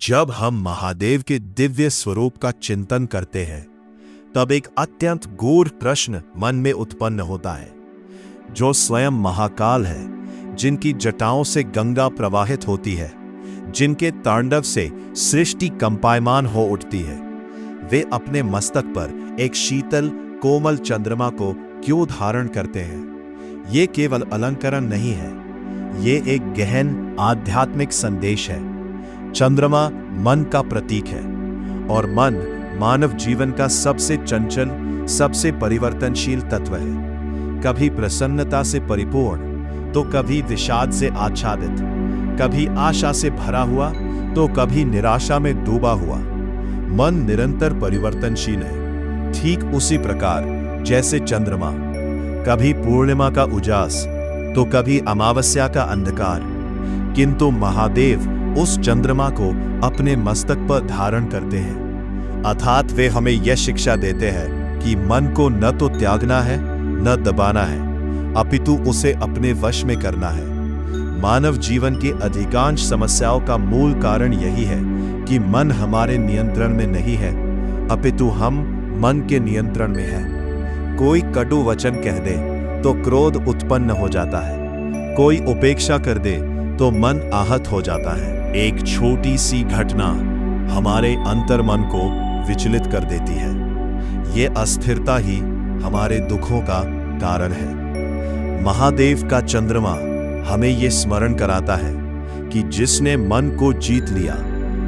जब हम महादेव के दिव्य स्वरूप का चिंतन करते हैं, तब एक अत्यंत गूढ़ प्रश्न मन में उत्पन्न होता है। जो स्वयं महाकाल है, जिनकी जटाओं से गंगा प्रवाहित होती है, जिनके तांडव से सृष्टि कंपायमान हो उठती है, वे अपने मस्तक पर एक शीतल कोमल चंद्रमा को क्यों धारण करते हैं? ये केवल अलंकरण नहीं है, ये एक गहन आध्यात्मिक संदेश है। चंद्रमा मन का प्रतीक है और मन मानव जीवन का सबसे चंचल, सबसे परिवर्तनशील तत्व है। कभी प्रसन्नता से परिपूर्ण तो कभी विषाद से आच्छादित, कभी आशा से भरा हुआ तो कभी निराशा में डूबा हुआ। मन निरंतर परिवर्तनशील है, ठीक उसी प्रकार जैसे चंद्रमा कभी पूर्णिमा का उजास तो कभी अमावस्या का अंधकार। किंतु महादेव उस चंद्रमा को अपने मस्तक पर धारण करते हैं, अर्थात वे हमें यह शिक्षा देते हैं कि मन को न तो त्यागना है, न दबाना है, अपितु उसे अपने वश में करना है। मानव जीवन की अधिकांश समस्याओं का मूल कारण यही है कि मन हमारे नियंत्रण में नहीं है, अपितु हम मन के नियंत्रण में हैं। कोई कटु वचन कह दे तो क्रोध उत्पन्न हो जाता है, कोई उपेक्षा कर दे तो मन आहत हो जाता है। एक छोटी सी घटना हमारे अंतर्मन को विचलित कर देती है। ये अस्थिरता ही हमारे दुखों का कारण है। महादेव का चंद्रमा हमें ये स्मरण कराता है कि जिसने मन को जीत लिया,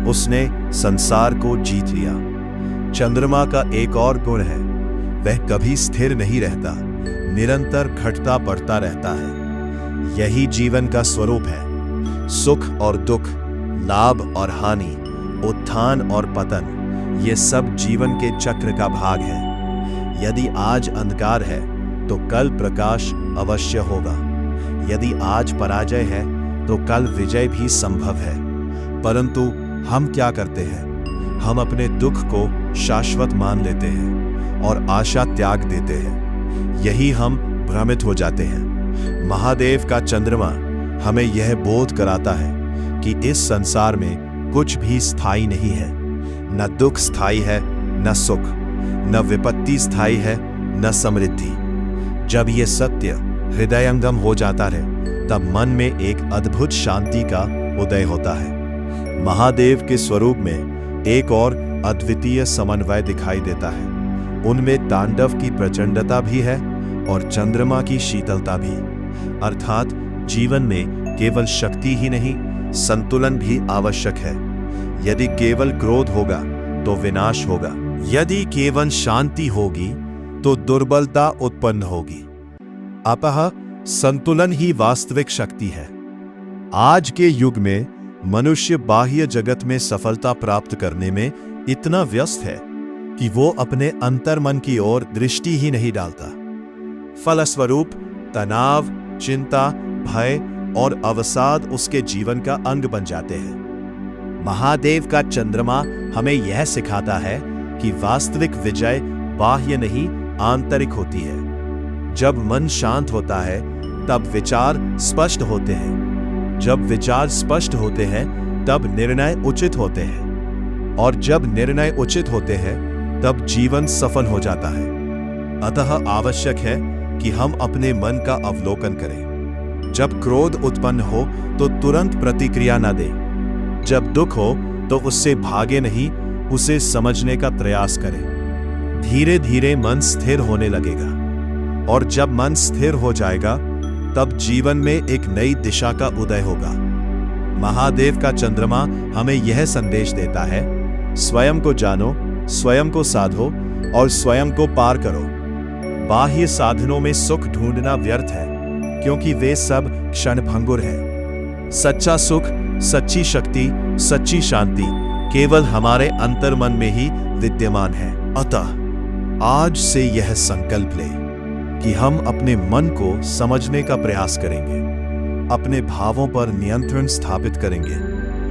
उसने संसार को जीत लिया। चंद्रमा का एक और गुण है, वह कभी स्थिर नहीं रहता, निरंतर घटता बढ़ता रहता है। यही जीवन का स्वरूप है। सुख और दुख, लाभ और हानि, उत्थान और पतन, ये सब जीवन के चक्र का भाग है। यदि आज अंधकार है तो कल प्रकाश अवश्य होगा। यदि आज पराजय है तो कल विजय भी संभव है। परंतु हम क्या करते हैं? हम अपने दुख को शाश्वत मान लेते हैं और आशा त्याग देते हैं। यही हम भ्रमित हो जाते हैं। महादेव का चंद्रमा हमें यह बोध कराता है कि इस संसार में कुछ भी स्थायी नहीं है। न दुख स्थायी है, न सुख, न विपत्ति स्थायी है, न समृद्धि। जब ये सत्य हृदयंगम हो जाता है, तब मन में एक अद्भुत शांति का उदय होता है। महादेव के स्वरूप में एक और अद्वितीय समन्वय दिखाई देता है। उनमें तांडव की प्रचंडता भी है और चंद्रमा की शीतलता भी। अर्थात जीवन में केवल शक्ति ही नहीं, संतुलन भी आवश्यक है। यदि केवल क्रोध होगा तो विनाश होगा, यदि केवल शांति होगी तो दुर्बलता उत्पन्न होगी। अतः संतुलन ही वास्तविक शक्ति है। आज के युग में मनुष्य बाह्य जगत में सफलता प्राप्त करने में इतना व्यस्त है कि वो अपने अंतर्मन की ओर दृष्टि ही नहीं डालता। फलस्वरूप तनाव, चिंता, भय और अवसाद उसके जीवन का अंग बन जाते हैं। महादेव का चंद्रमा हमें यह सिखाता है कि वास्तविक विजय बाह्य नहीं, आंतरिक होती है। जब मन शांत होता है तब विचार स्पष्ट होते हैं। जब विचार स्पष्ट होते हैं तब निर्णय उचित होते हैं, और जब निर्णय उचित होते हैं तब जीवन सफल हो जाता है। अतः आवश्यक है कि हम अपने मन का अवलोकन करें। जब क्रोध उत्पन्न हो तो तुरंत प्रतिक्रिया न दें। जब दुख हो तो उससे भागे नहीं, उसे समझने का प्रयास करें। धीरे धीरे मन स्थिर होने लगेगा, और जब मन स्थिर हो जाएगा तब जीवन में एक नई दिशा का उदय होगा। महादेव का चंद्रमा हमें यह संदेश देता है, स्वयं को जानो, स्वयं को साधो और स्वयं को पार करो। बाह्य साधनों में सुख ढूंढना व्यर्थ है, क्योंकि वे सब क्षणभंगुर है। सच्चा सुख, सच्ची शक्ति, सच्ची शांति केवल हमारे अंतर्मन में ही विद्यमान है। अतः आज से यह संकल्प लें कि हम अपने मन को समझने का प्रयास करेंगे, अपने भावों पर नियंत्रण स्थापित करेंगे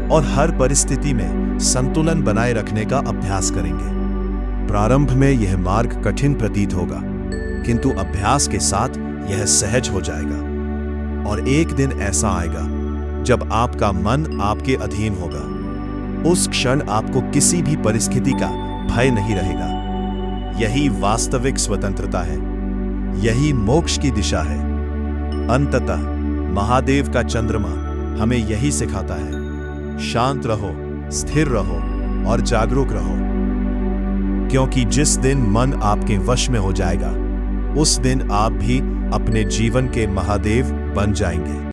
और हर परिस्थिति में संतुलन बनाए रखने का अभ्यास करेंगे। प्रारंभ में यह मार्ग कठिन प्रतीत होगा, किंतु अभ्यास के साथ यह सहज हो जाएगा, और एक दिन ऐसा आएगा जब आपका मन आपके अधीन होगा। उस क्षण आपको किसी भी परिस्थिति का भय नहीं रहेगा। यही वास्तविक स्वतंत्रता है, यही मोक्ष की दिशा है। अंततः महादेव का चंद्रमा हमें यही सिखाता है, शांत रहो, स्थिर रहो और जागरूक रहो, क्योंकि जिस दिन मन आपके वश में हो जाएगा, उस दिन आप भी अपने जीवन के महादेव बन जाएंगे।